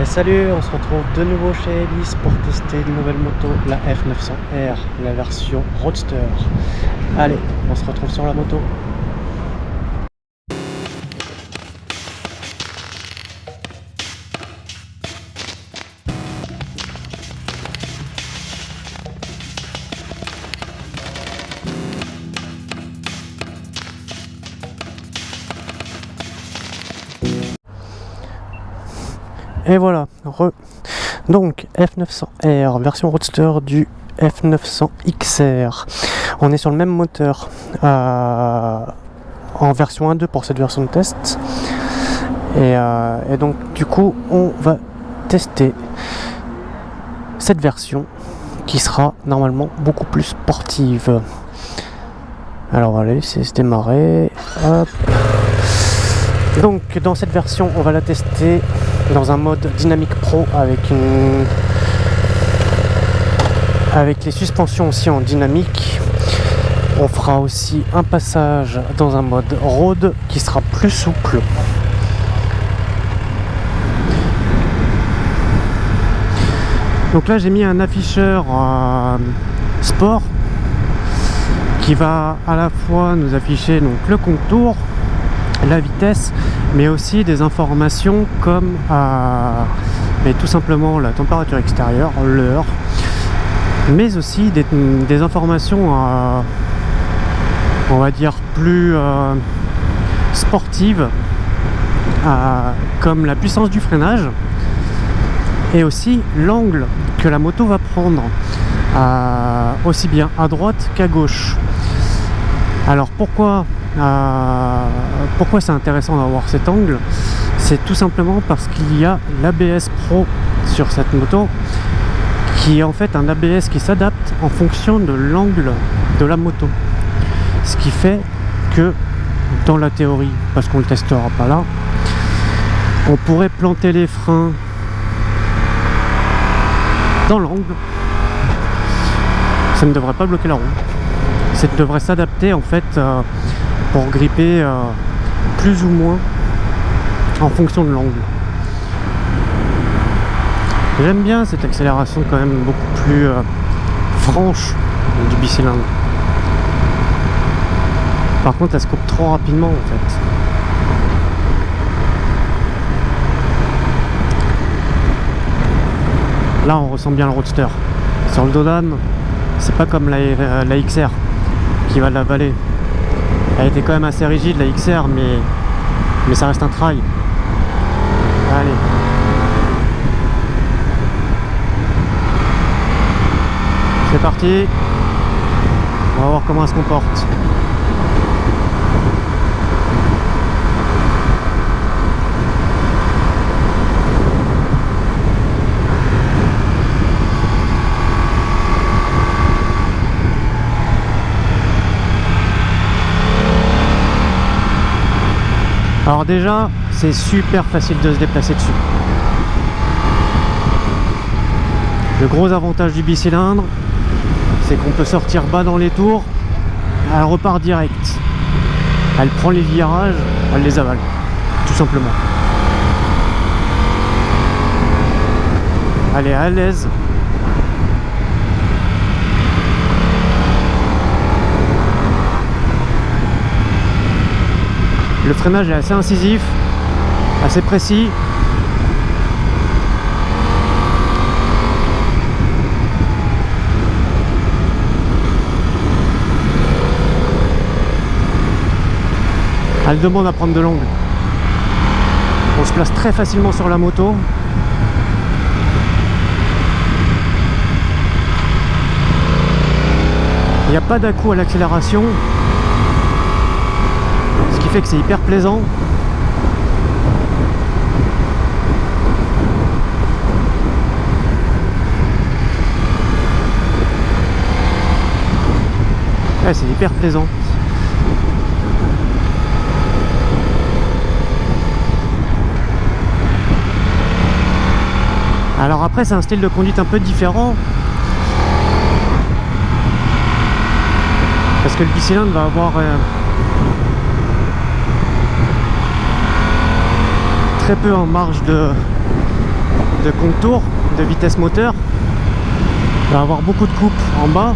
Et salut, on se retrouve de nouveau chez Ellis pour tester une nouvelle moto, la F900R, la version Roadster. Allez, on se retrouve sur la moto. Et voilà, donc F900R, version Roadster du F900 XR. On est sur le même moteur en version 1.2 pour cette version de test. Et donc du coup, on va tester cette version qui sera normalement beaucoup plus sportive. Alors on va laisser se démarrer. Hop. Donc dans cette version, on va la tester dans un mode dynamique pro avec les suspensions aussi en dynamique. On fera aussi un passage dans un mode road qui sera plus souple. Donc là j'ai mis un afficheur sport qui va à la fois nous afficher donc le contour, la vitesse, mais aussi des informations comme tout simplement la température extérieure, l'heure, mais aussi des informations on va dire plus sportives, comme la puissance du freinage et aussi l'angle que la moto va prendre, aussi bien à droite qu'à gauche. Alors pourquoi c'est intéressant d'avoir cet angle? C'est tout simplement parce qu'il y a l'ABS Pro sur cette moto, qui est en fait un ABS qui s'adapte en fonction de l'angle de la moto. Ce qui fait que dans la théorie, parce qu'on ne le testera pas là, on pourrait planter les freins dans l'angle. Ça ne devrait pas bloquer la roue. Ça devrait s'adapter en fait pour gripper plus ou moins en fonction de l'angle. J'aime bien cette accélération quand même beaucoup plus franche du bicylindre. Par contre elle se coupe trop rapidement en fait. Là on ressent bien le Roadster. Sur le dos d'âne, c'est pas comme la XR qui va l'avaler. Elle était quand même assez rigide la XR, mais ça reste un trail. Allez. C'est parti. On va voir comment elle se comporte. Alors déjà, c'est super facile de se déplacer dessus. Le gros avantage du bicylindre, c'est qu'on peut sortir bas dans les tours, elle repart direct. Elle prend les virages, elle les avale, tout simplement. Elle est à l'aise. Le freinage est assez incisif, assez précis. Elle demande à prendre de l'angle. On se place très facilement sur la moto. Il n'y a pas d'à-coup à l'accélération. Ce qui fait que c'est hyper plaisant. Ouais, c'est hyper plaisant. Alors après c'est un style de conduite un peu différent. Parce que le bicylindre va avoir très peu en marge de contour, de vitesse moteur. Il va avoir beaucoup de coupes en bas.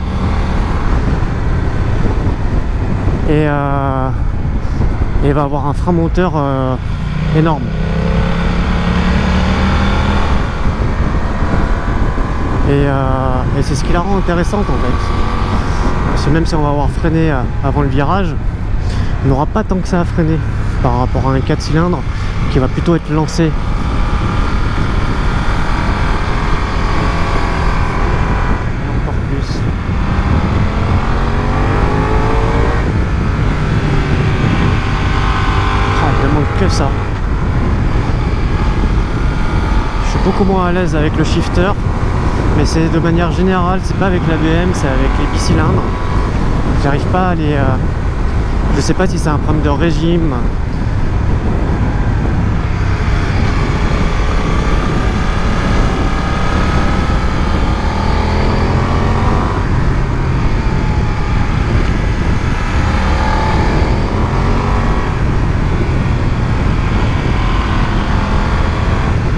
Et il va avoir un frein moteur énorme. Et c'est ce qui la rend intéressante en fait. Parce que même si on va avoir freiné avant le virage, on n'aura pas tant que ça à freiner par rapport à un 4 cylindres qui va plutôt être lancé. Et encore plus. Ah, il ne manque que ça. Je suis beaucoup moins à l'aise avec le shifter. Mais c'est de manière générale, c'est pas avec la BM, c'est avec les bicylindres. J'arrive pas à les... je sais pas si c'est un problème de régime.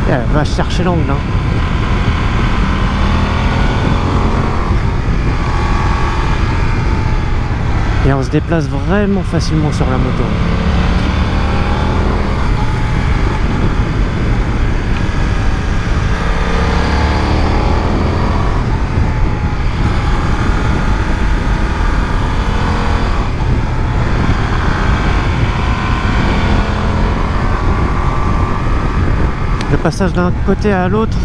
Et elle va chercher l'angle, hein. Et on se déplace vraiment facilement sur la moto. Le passage d'un côté à l'autre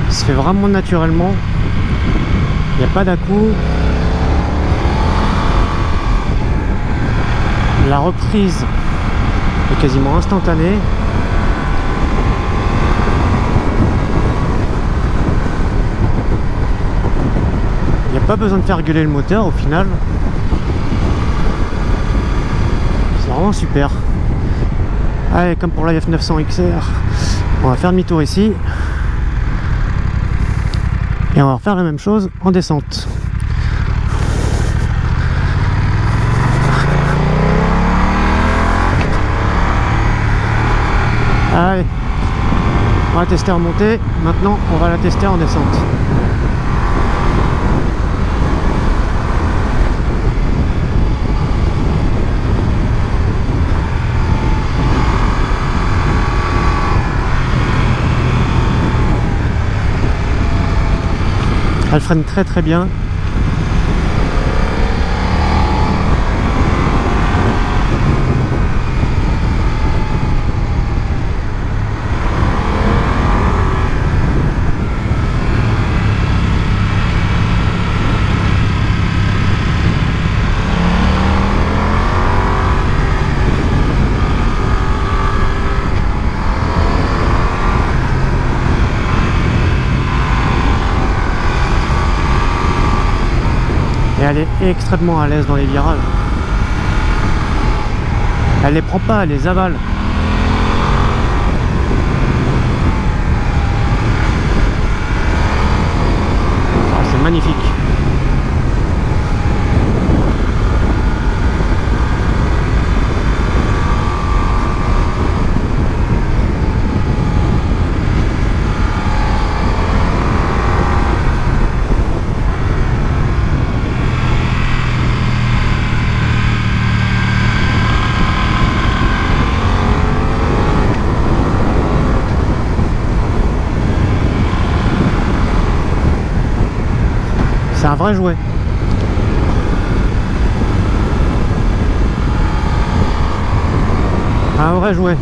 se fait vraiment naturellement. Il n'y a pas d'à-coup. La reprise est quasiment instantanée. Il n'y a pas besoin de faire gueuler le moteur au final. C'est vraiment super. Allez, comme pour la F900 XR, on va faire demi-tour ici. Et on va refaire la même chose en descente. Allez, on va tester en montée, maintenant on va la tester en descente. Elle freine très très bien. Et elle est extrêmement à l'aise dans les virages. Elle les prend pas, elle les avale. Ah, c'est magnifique. C'est un vrai jouet. Un vrai jouet.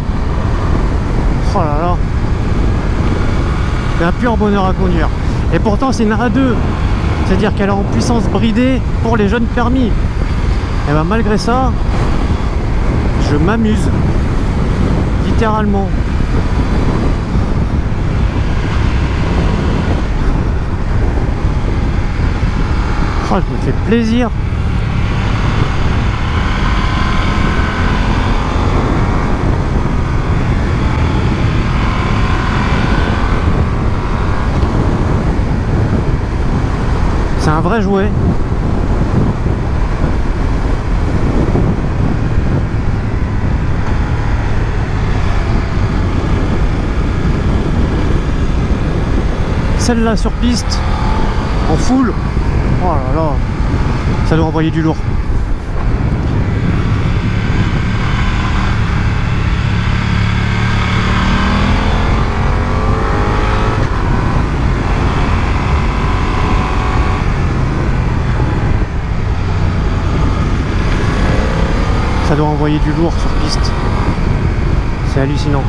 Oh là là. C'est un pur bonheur à conduire. Et pourtant c'est une A2. C'est-à-dire qu'elle est en puissance bridée pour les jeunes permis. Et ben malgré ça, je m'amuse. Littéralement. Oh, je me fais plaisir. C'est un vrai jouet. celle-là sur piste, en full, oh là là, ça doit envoyer du lourd. Ça doit envoyer du lourd sur piste. C'est hallucinant.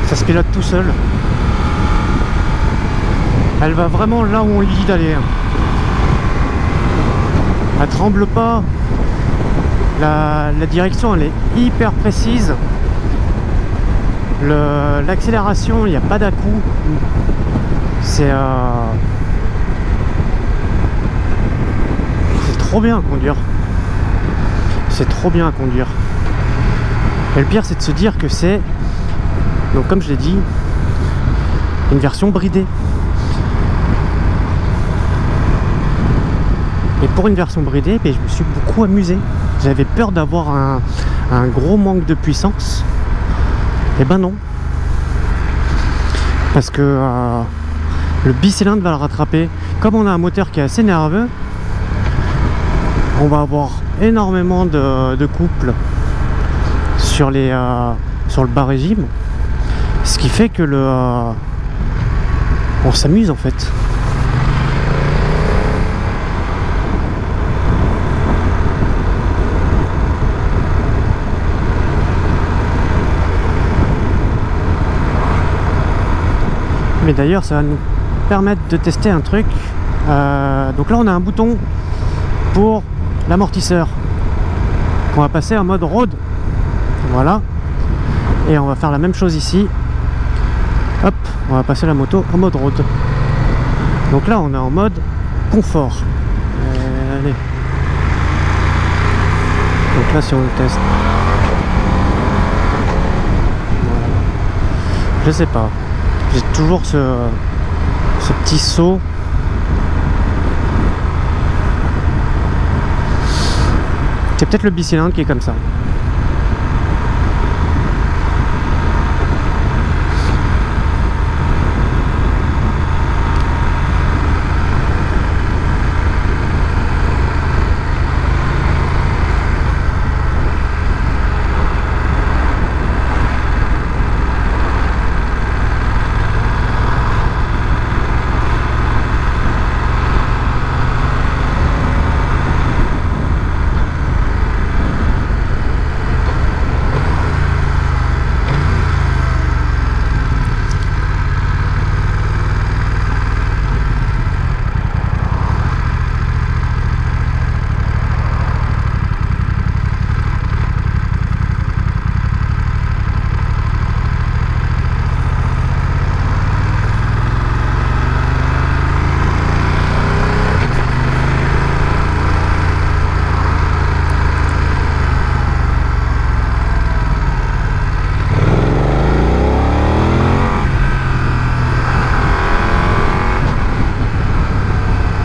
Ça se pilote tout seul. Elle va vraiment là où on lui dit d'aller. Elle tremble pas. La direction elle est hyper précise. L'accélération, il n'y a pas d'à-coup. C'est trop bien à conduire. C'est trop bien à conduire. Et le pire c'est de se dire que c'est, donc comme je l'ai dit, une version bridée. Et pour une version bridée, je me suis beaucoup amusé. J'avais peur d'avoir un gros manque de puissance. Et ben non. Parce que le bicylindre va le rattraper. Comme on a un moteur qui est assez nerveux, on va avoir énormément de couples sur le bas régime. Ce qui fait que on s'amuse en fait. Mais d'ailleurs ça va nous permettre de tester un truc. Donc là on a un bouton pour l'amortisseur qu'on va passer en mode road. Voilà. Et on va faire la même chose ici. Hop, on va passer la moto en mode road. Donc là on est en mode confort. Allez. Donc là si on le teste. Voilà. Je sais pas. J'ai toujours ce petit saut. C'est peut-être le bicylindre qui est comme ça.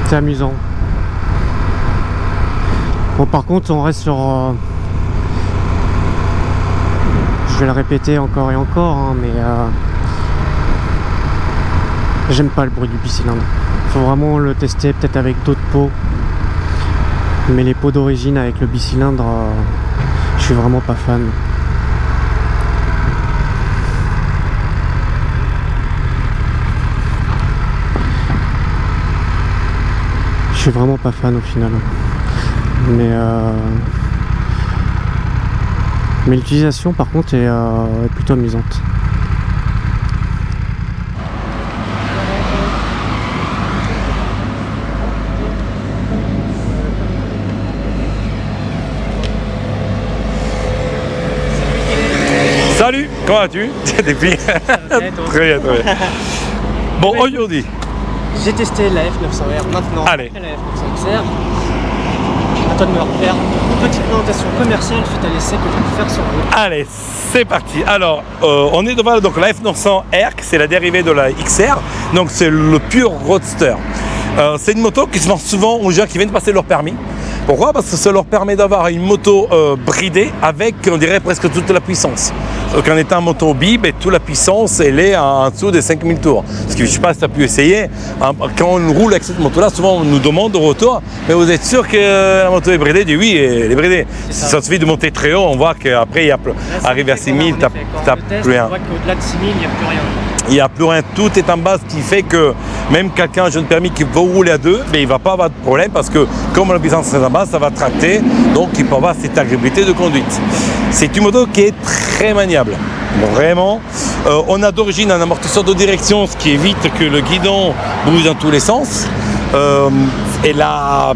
C'est amusant. Bon par contre on reste sur je vais le répéter encore et encore hein, mais j'aime pas le bruit du bicylindre. Faut vraiment le tester peut-être avec d'autres pots, mais les pots d'origine avec le bicylindre je suis vraiment pas fan. Je suis vraiment pas fan au final. Mais l'utilisation par contre est plutôt amusante. Salut, comment vas-tu? Depuis très bien, très bien. Bon, aujourd'hui, j'ai testé la F900R maintenant. Allez. La F900XR. à toi de me refaire une petite présentation commerciale suite à l'essai que tu peux faire sur route. Allez, c'est parti. Alors, on est devant donc, la F900R, c'est la dérivée de la XR, donc c'est le pur roadster. C'est une moto qui se vend souvent aux gens qui viennent passer leur permis. Pourquoi? Parce que ça leur permet d'avoir une moto bridée avec, on dirait, presque toute la puissance. Donc en étant moto bib, toute la puissance, elle est en dessous des 5000 tours. Parce que je ne sais pas si tu as pu essayer, quand on roule avec cette moto-là, souvent on nous demande au retour, mais vous êtes sûr que la moto est bridée? Du oui, elle est bridée. Ça suffit de monter très haut, on voit qu'après, arrivé à 6000, tu n'as plus rien. On voit qu'au-delà de 6000, il n'y a plus rien. Il n'y a plus rien, tout est en bas, ce qui fait que même quelqu'un jeune permis qui veut rouler à deux, mais il ne va pas avoir de problème parce que comme la puissance est en bas, ça va tracter, donc il peut avoir cette agréabilité de conduite. C'est une moto qui est très maniable, vraiment. On a d'origine un amortisseur de direction, ce qui évite que le guidon bouge dans tous les sens. Et là,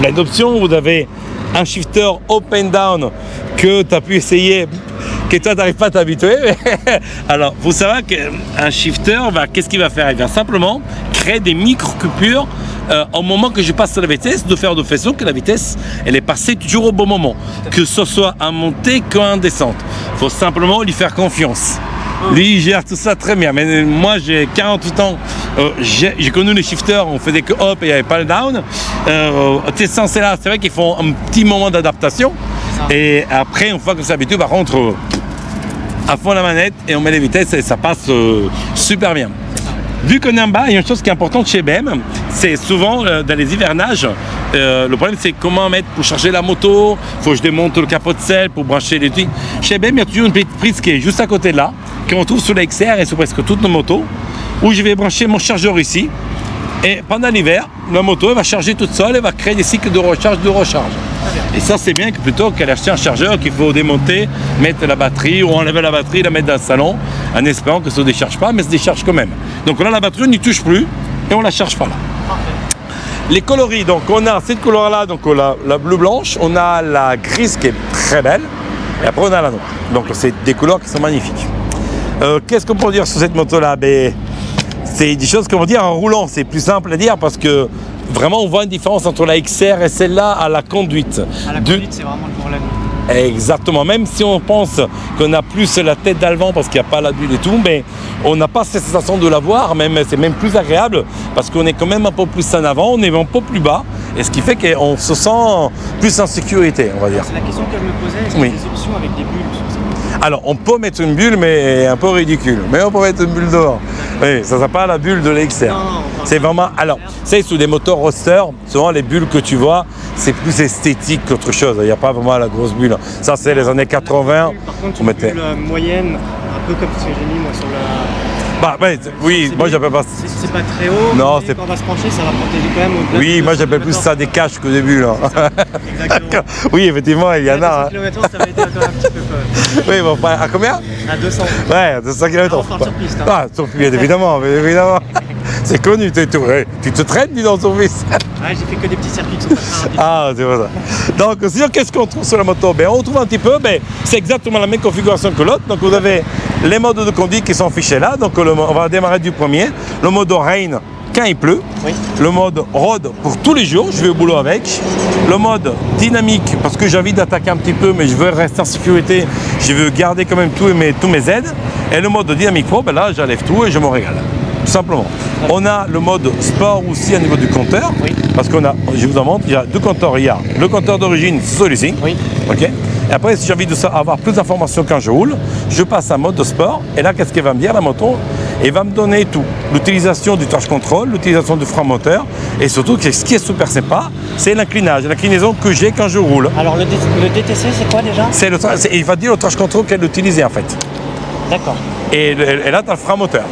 plein d'options, vous avez un shifter up and down que tu as pu essayer, que toi tu n'arrives pas à t'habituer. Alors, vous savez qu'un shifter, qu'est-ce qu'il va faire? Il va simplement créer des micro-coupures au moment que je passe la vitesse, de faire de façon que la vitesse, elle est passée toujours au bon moment, que ce soit en montée qu'en descente. Il faut simplement lui faire confiance. Lui, il gère tout ça très bien. Mais moi, j'ai 48 ans. J'ai connu les shifters, on faisait que up et il n'y avait pas le down. Ces sens-là, c'est vrai qu'ils font un petit moment d'adaptation. Et après, une fois qu'on s'habitue, par contre, à fond la manette et on met les vitesses et ça passe super bien. Vu qu'on est en bas, il y a une chose qui est importante chez BM, c'est souvent dans les hivernages, le problème c'est comment mettre pour charger la moto, il faut que je démonte le capot de selle pour brancher les trucs. Chez BM, il y a toujours une petite prise qui est juste à côté de là, qu'on trouve sur la XR et sur presque toutes nos motos, où je vais brancher mon chargeur ici. Et pendant l'hiver, la moto elle va charger toute seule, elle va créer des cycles de recharge, Et ça c'est bien que plutôt qu'elle acheter un chargeur qu'il faut démonter, mettre la batterie ou enlever la batterie, la mettre dans le salon, en espérant que ça ne décharge pas, mais ça décharge quand même. Donc là la batterie on n'y touche plus et on ne la charge pas là. Les coloris, donc on a cette couleur là, donc la bleu blanche, on a la grise qui est très belle, et après on a la noire. Donc c'est des couleurs qui sont magnifiques. Qu'est-ce qu'on peut dire sur cette moto là? C'est des choses qu'on va dire en roulant, c'est plus simple à dire parce que vraiment on voit une différence entre la XR et celle-là à la conduite. À la conduite, c'est vraiment le problème. Exactement, même si on pense qu'on a plus la tête dans le vent parce qu'il n'y a pas la bulle et tout, mais on n'a pas cette sensation de la voir, c'est même plus agréable parce qu'on est quand même un peu plus en avant, on est un peu plus bas, et ce qui fait qu'on se sent plus en sécurité, on va dire. C'est la question que je me posais, est-ce qu'il y a des options avec des bulles sur ça? Alors, on peut mettre une bulle, mais un peu ridicule. Mais on peut mettre une bulle dehors. Oui, ça n'est pas la bulle de l'XR. C'est vraiment... Alors, c'est sous des moteurs roadster, souvent les bulles que tu vois, c'est plus esthétique qu'autre chose. Il n'y a pas vraiment la grosse bulle. Ça, c'est les années 80. Par contre, une bulle moyenne, un peu comme ce que j'ai mis moi sur la... oui, moi j'appelle pas... C'est pas très haut, non, mais quand on va se pencher, ça va protéger quand même au-delà. Oui, moi j'appelle plus ça des caches que des bulles. Exactement. Oui, effectivement, il y en a. 200 km/h, ça va aider encore un petit peu. Oui, bon, à combien? À 200. Ouais, à 200 km/h. On part sur piste. Ah, sur piste, évidemment. C'est connu, tu te traînes, dis donc, sur piste. Ouais, j'ai fait que des petits circuits qui sont pas très rapides. Ah, c'est vrai ça. Donc, sinon, qu'est-ce qu'on trouve sur la moto? On retrouve un petit peu, c'est exactement la même configuration que l'autre. Donc, vous avez les modes de conduite qui sont affichés là. Donc, on va démarrer du premier. Le mode rain quand il pleut. Oui. Le mode road pour tous les jours, je vais au boulot avec. Le mode dynamique parce que j'ai envie d'attaquer un petit peu, mais je veux rester en sécurité. Je veux garder quand même tous mes aides. Et le mode dynamique pro, là, j'enlève tout et je me régale. Tout simplement. On a le mode sport aussi au niveau du compteur, oui. Parce qu'on a, je vous en montre, il y a deux compteurs. Il y a le compteur d'origine, celui-ci, oui. Okay. Et après, si j'ai envie d'avoir plus d'informations quand je roule, je passe à mode de sport. Et là, qu'est-ce qu'elle va me dire, la moto? Elle va me donner tout. L'utilisation du traction control, l'utilisation du frein moteur, et surtout, ce qui est super sympa, c'est l'inclinage, l'inclinaison que j'ai quand je roule. Alors, le DTC, c'est quoi déjà? Il va dire le traction control qu'elle utilisait en fait. D'accord. Et là, tu as le frein moteur.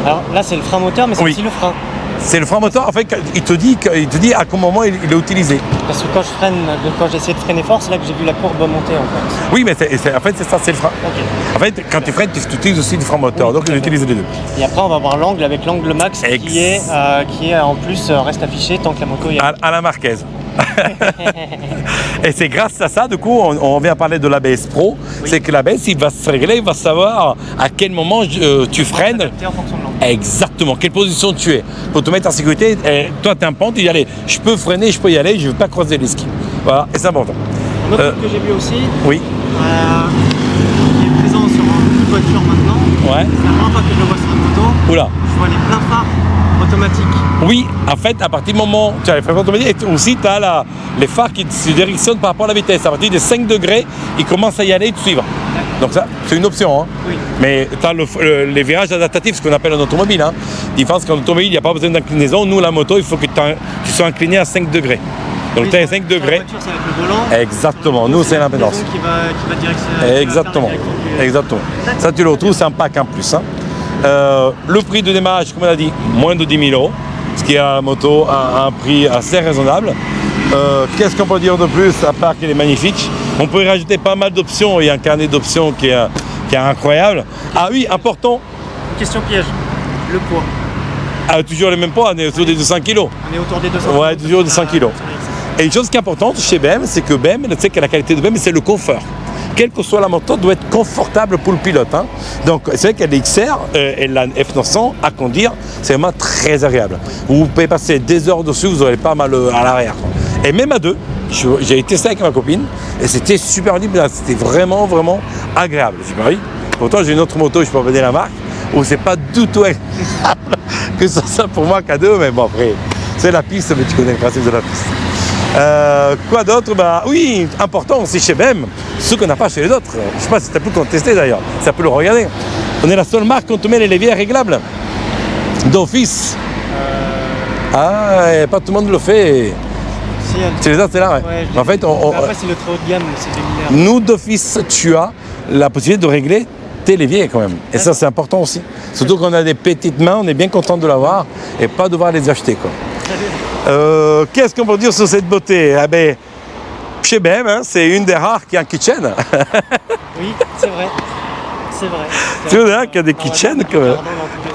Alors là, c'est le frein moteur, mais c'est aussi le frein. C'est le frein moteur, en fait, il te dit à quel moment il est utilisé. Parce que quand j'essaie de freiner fort, c'est là que j'ai vu la courbe monter en fait. Oui, mais en fait, c'est ça, c'est le frein. Okay. En fait, quand tu freines, tu utilises aussi le frein moteur, oui, donc tu utilises les deux. Et après, on va voir l'angle avec l'angle max qui est en plus reste affiché tant que la moto est à la Marquez. Et c'est grâce à ça, du coup, on vient parler de l'ABS Pro, oui. C'est que l'ABS, il va se régler, il va savoir à quel moment tu freines. En fonction de l'angle. Exactement, quelle position tu es. Pour te mettre en sécurité, toi tu es en pente, tu dis allez, je peux freiner, je peux y aller, je ne veux pas croiser les skis. Voilà, et c'est important. Un autre truc que j'ai vu aussi, Oui. qui est présent sur toute voiture maintenant, Ouais. c'est la première fois que je le vois sur une moto, Oula. je vois les pleins phares automatiques. Oui, en fait, à partir du moment où tu as les freins automatiques, et aussi tu as les phares qui se directionnent par rapport à la vitesse. À partir des 5 degrés, ils commencent à y aller et te suivre. Donc ça, c'est une option. Hein. Oui. Mais tu as les virages adaptatifs, ce qu'on appelle en automobile. Hein. Différence qu'en automobile, il n'y a pas besoin d'inclinaison. Nous, la moto, il faut que tu sois incliné à 5 degrés. Donc Oui, tu as 5 degrés. La voiture, c'est avec le volant. Exactement, nous c'est l'impédance. Qui va directionner. Exactement, exactement. Ça tu le retrouves, c'est un pack en plus. Hein. Le prix de démarrage, comme on a dit, moins de 10 000 €, ce qui est à la moto à un prix assez raisonnable. Qu'est-ce qu'on peut dire de plus, à part qu'elle est magnifique? On peut y rajouter pas mal d'options, il y a un carnet d'options qui est incroyable. Ah oui, important. Question piège, le poids. Ah, toujours les mêmes poids, on est autour des 200 kg. On est autour des 200 Ouais, toujours des 100 kg. Et une chose qui est importante chez BM, c'est que BM, tu sais que la qualité de BM, c'est le confort. Quelle que soit la moto, doit être confortable pour le pilote. Hein. Donc, c'est vrai qu'elle est XR et la F900 à conduire, c'est vraiment très agréable. Vous pouvez passer des heures dessus, vous n'aurez pas mal à l'arrière. Et même à deux, j'ai testé avec ma copine et c'était super libre, c'était vraiment, vraiment agréable. J'ai dit, oui. Pourtant, j'ai une autre moto, je peux pas dire la marque, où c'est pas du tout agréable que ce soit pour moi qu'à deux, mais bon, après, c'est la piste, mais tu connais le principe de la piste. Quoi d'autre? Bah oui, important aussi chez BM, ce qu'on n'a pas chez les autres. Je sais pas si tu as pu tester d'ailleurs, ça peut le regarder. On est la seule marque où on te met les leviers réglables d'office. Ah, et pas tout le monde le fait. Si, C'est les autres, c'est là, ouais. En fait, après, c'est le très haut de gamme, c'est des lumières. nous d'office, tu as la possibilité de régler tes leviers quand même. Et ça, c'est important aussi. Surtout quand on a des petites mains, on est bien content de l'avoir et pas devoir les acheter, quoi. Qu'est-ce qu'on peut dire sur cette beauté? Ah ben, chez BM, hein, c'est une des rares qui a un kitchen. Oui, c'est vrai. C'est vrai. Tu vois qu'il y a des kitchens quand même.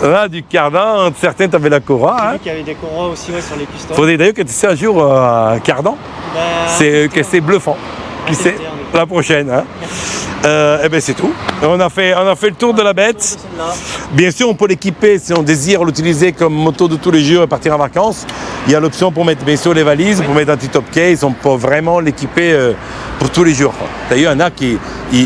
Là, du cardan, certains tu avais la Cora. J'ai Hein. vu qu'il y avait des courroies aussi sur les pistons. Faudrait d'ailleurs que tu sais un jour un cardan. Bah, C'est bluffant. Qui sait? La prochaine. Hein. Eh ben c'est tout. On a fait le tour de la bête. Bien sûr, on peut l'équiper si on désire l'utiliser comme moto de tous les jours et partir en vacances. Il y a l'option pour mettre bien sûr les valises, pour mettre un petit top case. On peut vraiment l'équiper pour tous les jours. D'ailleurs, il y en a qui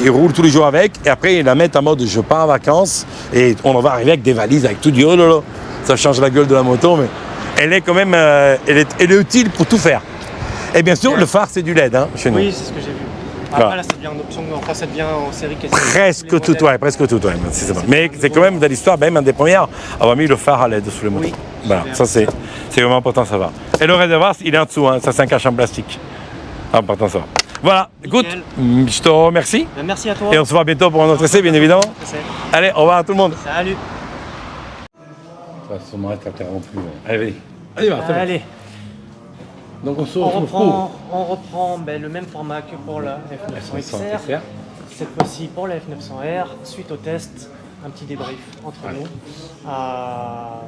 roulent tous les jours avec et après ils la mettent en mode je pars en vacances et on va arriver avec des valises, avec tout du oh là là. Ça change la gueule de la moto, mais elle est quand même elle est utile pour tout faire. Et bien sûr, le phare c'est du LED hein, chez nous. Oui, c'est ce que j'ai vu. Après, là, ça devient en option, enfin, ça devient en série quasiment. Presque tout, ouais, presque tout, ouais. Mais c'est quand même dans l'histoire, même un des premières, avoir mis le phare à LED sous les motos. Oui, voilà, ça c'est vraiment important de savoir. Et le réservoir, il est en dessous, hein. Ça c'est un cache en plastique. Important de savoir. Voilà, écoute, je te remercie. Ben, merci à toi. Et on se voit bientôt pour un autre essai, bien évidemment. Allez, au revoir à tout le monde. Salut. Ça va sûrement être interrompu. Allez, allez, Allez. Donc On reprend le même format que pour la F900 XR. Cette fois-ci pour la F900R, suite au test, un petit débrief entre nous,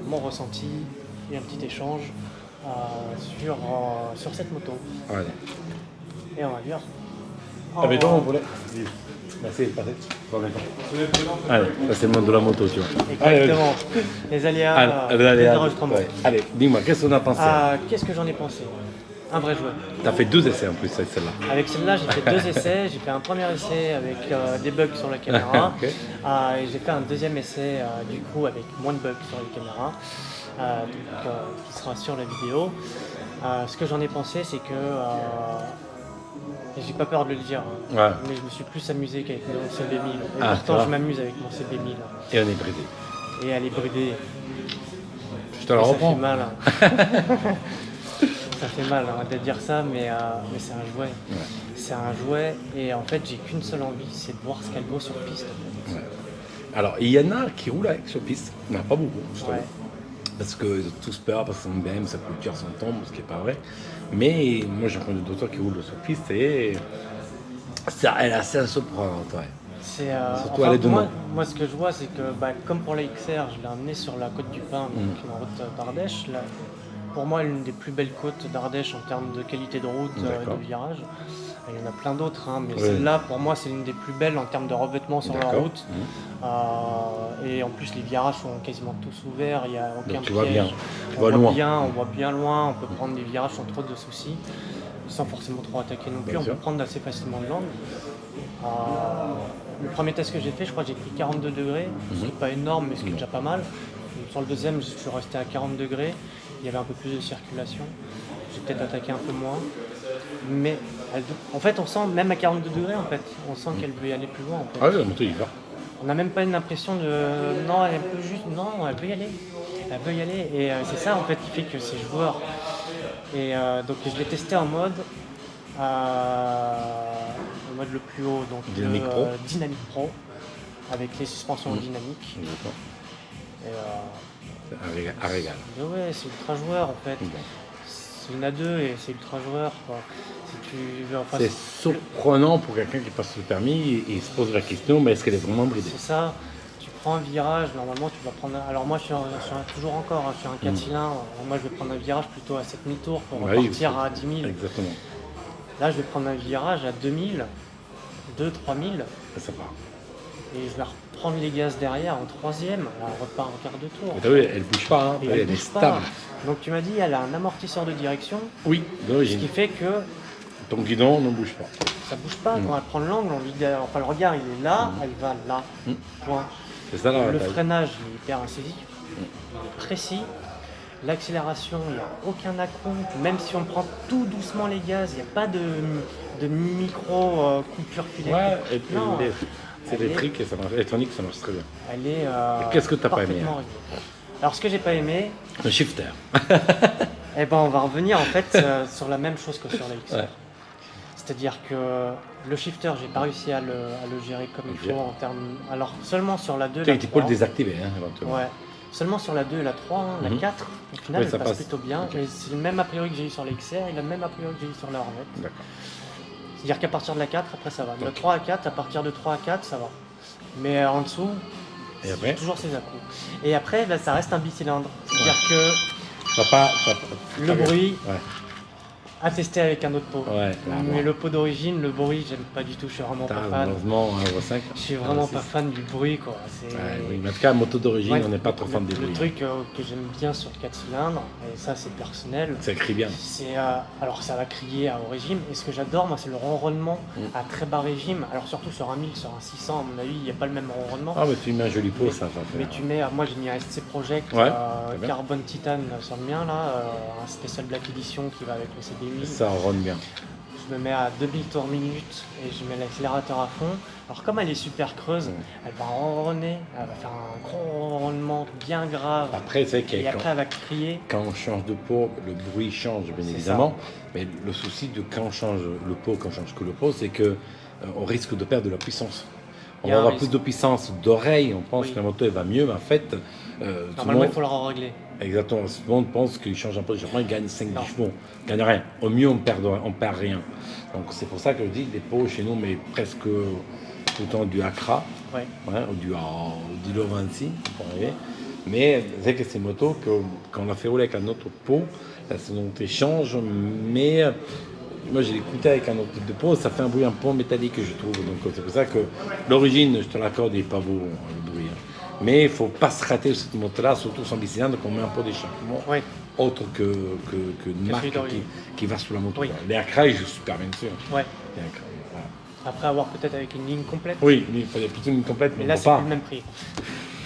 mon ressenti et un petit échange sur cette moto. Allez. Et on va dire. on voulait. Merci, parfait. Allez, ça c'est le monde de la moto, tu vois. Exactement. Les aléas d'enregistrement. Ouais. Allez, dis-moi, qu'est-ce qu'on a pensé? Qu'est-ce que j'en ai pensé? Un vrai jouet. T'as fait 2 essais en plus avec celle-là. Avec celle-là, j'ai fait 2 essais. J'ai fait un premier essai avec des bugs sur la caméra. Okay. Et j'ai fait un deuxième essai du coup avec moins de bugs sur les caméras, qui sera sur la vidéo. Ce que j'en ai pensé, c'est que j'ai pas peur de le dire, ouais. Mais je me suis plus amusé qu'avec mon CB1000. Et pourtant, je m'amuse avec mon CB1000. Et on est bridé. Et elle est bridée. Je te la reprends. Ça fait mal. Ça fait mal de dire ça, mais c'est un jouet. Ouais. C'est un jouet et en fait j'ai qu'une seule envie, c'est de voir ce qu'elle vaut sur piste. En fait. Ouais. Alors il y en a qui roulent avec sur piste, il n'y en a pas beaucoup, ouais. Parce qu'ils ont tous peur, parce qu'on BM, ça coûte cher son tombe, ce qui n'est pas vrai. Mais moi j'ai connu d'autres qui roulent sur piste et elle est assez surprenante. Ouais. Surtout enfin, moi ce que je vois c'est que comme pour la XR, je l'ai emmenée sur la côte du Pin, donc en route d'Ardèche. Là, pour moi, l'une des plus belles côtes d'Ardèche en termes de qualité de route, de virage. Il y en a plein d'autres, mais celle-là, pour moi, c'est l'une des plus belles en termes de revêtement sur la route. Et en plus, les virages sont quasiment tous ouverts, il n'y a aucun piège. On voit bien On voit bien loin, on peut prendre des virages sans trop de soucis. sans forcément trop attaquer non plus, Bien on sûr. peut prendre assez facilement de l'angle. Le premier test que j'ai fait, je crois que j'ai pris 42 degrés, ce qui n'est pas énorme, mais ce qui est Non. déjà pas mal. Sur le deuxième, je suis resté à 40 degrés, il y avait un peu plus de circulation. J'ai peut-être attaqué un peu moins. Mais en fait, on sent, même à 42 degrés, en fait, on sent qu'elle veut y aller plus loin. En fait. Ah oui, la moto, il va. On n'a même pas une impression de non, elle peut juste, non, elle veut y aller. Elle veut y aller. Et c'est ça, en fait, qui fait que c'est joueur. Et donc, je l'ai testé en mode le plus haut, donc Dynamic Pro. Dynamic Pro, avec les suspensions dynamiques. D'accord. Et, Un régal. ouais, c'est ultra joueur en fait. Bon. C'est une A2 et c'est ultra joueur quoi. Si tu, enfin, C'est surprenant pour quelqu'un qui passe le permis et il se pose la question, mais est-ce qu'elle est vraiment bridée? c'est ça. Tu prends un virage, normalement tu vas prendre. Alors moi je suis toujours encore, je suis un 4 cylindres. Moi je vais prendre un virage plutôt à 7000 tours pour Bah oui, repartir à 10 000. Exactement. Là je vais prendre un virage à 2000, 3000 Et ça part. et je vais reprendre les gaz derrière en troisième. Là on repart en quart de tour. Et t'as vu, elle bouge pas, hein. Et T'as vu, elle elle est bouge pas. stable. Donc tu m'as dit elle a un amortisseur de direction, Oui, ce d'origine. qui fait que Ton guidon ne bouge pas. ça bouge pas. Quand elle prend l'angle, enfin le regard il est là, elle va là. Point. C'est ça la Le bataille. freinage il est hyper incisif, il est précis. L'accélération, il n'y a aucun acompte. Même si on prend tout doucement les gaz, il n'y a pas de micro coupure filet. Ouais, et puis Non, c'est elle est- électrique et ça marche, électronique, ça marche très bien. Elle est. qu'est-ce que t'as pas aimé, parfaitement réglée. Alors ce que j'ai pas aimé, Le shifter. eh ben on va revenir en fait sur la même chose que sur la XR. Ouais. C'est-à-dire que le shifter, j'ai pas réussi à le gérer comme il Ok. faut en termes. Alors seulement sur la 2, Tu la peux le 3. désactiver, hein, éventuellement. Ouais. Seulement sur la 2 et la 3, hein, la 4, au final, Ouais, elle ça passe passe. plutôt bien. Ok. Et c'est le même a priori que j'ai eu sur la XR et le même a priori que j'ai eu sur la Hornet. D'accord. C'est-à-dire qu'à partir de la 4, après ça va. De 3 à 4, à partir de 3 à 4, ça va. Mais en dessous, Et après toujours ces à-coups. Et après, ben, ça reste un bicylindre. C'est-à-dire que le bruit, Ouais. à tester avec un autre pot. Ouais, clairement. Mais le pot d'origine, le bruit, j'aime pas du tout, je suis vraiment pas fan. Malheureusement, un Euro 5. Je suis vraiment pas fan du bruit, quoi. C'est... Ouais, oui, mais en tout cas, moto d'origine, Ouais, on n'est pas trop fan des Le bruits. truc que j'aime bien sur 4 cylindres, et ça c'est personnel, Ça crie bien. c'est alors ça va crier à haut régime, et ce que j'adore moi c'est le ronronnement à très bas régime, alors surtout sur un 1000, sur un 600 à mon avis il n'y a pas le même ronronnement. Ah, mais tu mets un joli pot, Mais- ça va faire. Mais tu mets, moi j'ai mis un SC Project Ouais, très bien. carbone titane sur le mien là, un spécial Black Edition qui va avec le CD1000. Ça ronne bien. Je me mets à 2000 tours minute et je mets l'accélérateur à fond. Alors comme elle est super creuse, elle va ronronner, elle va faire un gros ronronnement bien grave. Après, c'est vrai Et que après elle va crier. quand on change de pot, le bruit change bien C'est évidemment. Mais le souci de quand on change le pot, quand on change que le pot, c'est que on risque de perdre de la puissance. On Il y a va un avoir risque. plus de puissance d'oreille, on pense Oui. que la moto elle va mieux, mais en fait, tout le Normalement il monde, faut la régler. exactement, tout le monde pense qu'il change un peu de changement, il gagne 5-10 Non. chevaux, il gagne rien. Au mieux, on perd rien. Donc c'est pour ça que je dis que les pots chez nous, mais presque tout le temps du Accra, Ouais. ou du Dilo 26 pour arriver. Mais c'est que ces motos, quand on a fait rouler avec un autre pot, la sonorité change, mais moi j'ai écouté avec un autre type de pot, ça fait un bruit un peu métallique je trouve. Donc c'est pour ça que l'origine, je te l'accorde, il n'est pas beau le bruit. Hein. Mais il ne faut pas se rater sur cette moto-là, surtout sans bicylindre, qu'on met un pot d'échappement Ouais. autre que une marque celui d'origine. qui va sur la moto. Oui. Quoi. Les Accra, ils jouent super bien dessus. Ouais. Les Accra, voilà. Après avoir peut-être avec une ligne complète. Oui, il faut plutôt une complète, mais Mais là on ne c'est peut plus pas. le même prix.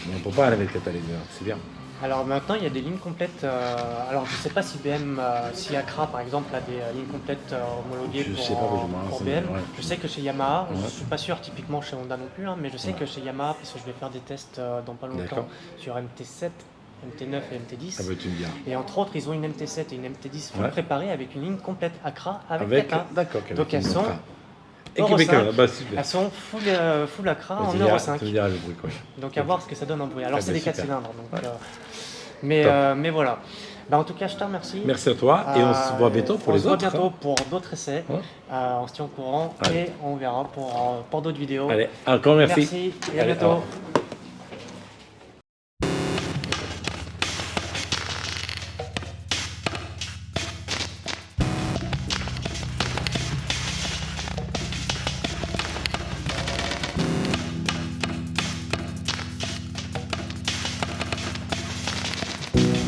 Mais on peut pas avec le catalyseur, c'est bien. Alors maintenant il y a des lignes complètes. Alors je sais pas si BM, si Accra par exemple a des lignes complètes homologuées Je pour, sais pas, je me pour renseigne, BM. ouais. Je sais que chez Yamaha, Ouais. je suis pas sûr typiquement chez Honda non plus, hein, mais je sais que chez Yamaha, parce que je vais faire des tests dans pas longtemps D'accord. sur MT7, MT9 et MT10. Ah bah tu me diras. Et entre autres, ils ont une MT7 et une MT10 full Ouais. préparées avec une ligne complète Accra avec Avec, Kata. d'accord. Donc elles sont équipées Euro comme 5. bah super. Elles sont full Accra en Tu me Euro diras- 5. Tu me diras le bruit quoi. Donc à voir ce que ça donne en bruit. Alors Ah c'est bah, des 4 super. cylindres. Donc, Ouais. mais voilà. Bah, en tout cas, je te remercie. Merci à toi et on se voit bientôt pour on les se voit autres. bientôt hein. pour d'autres essais. Ouais. On se tient au courant Allez. et on verra pour d'autres vidéos. Allez, encore merci. Merci et à Allez, bientôt. au revoir.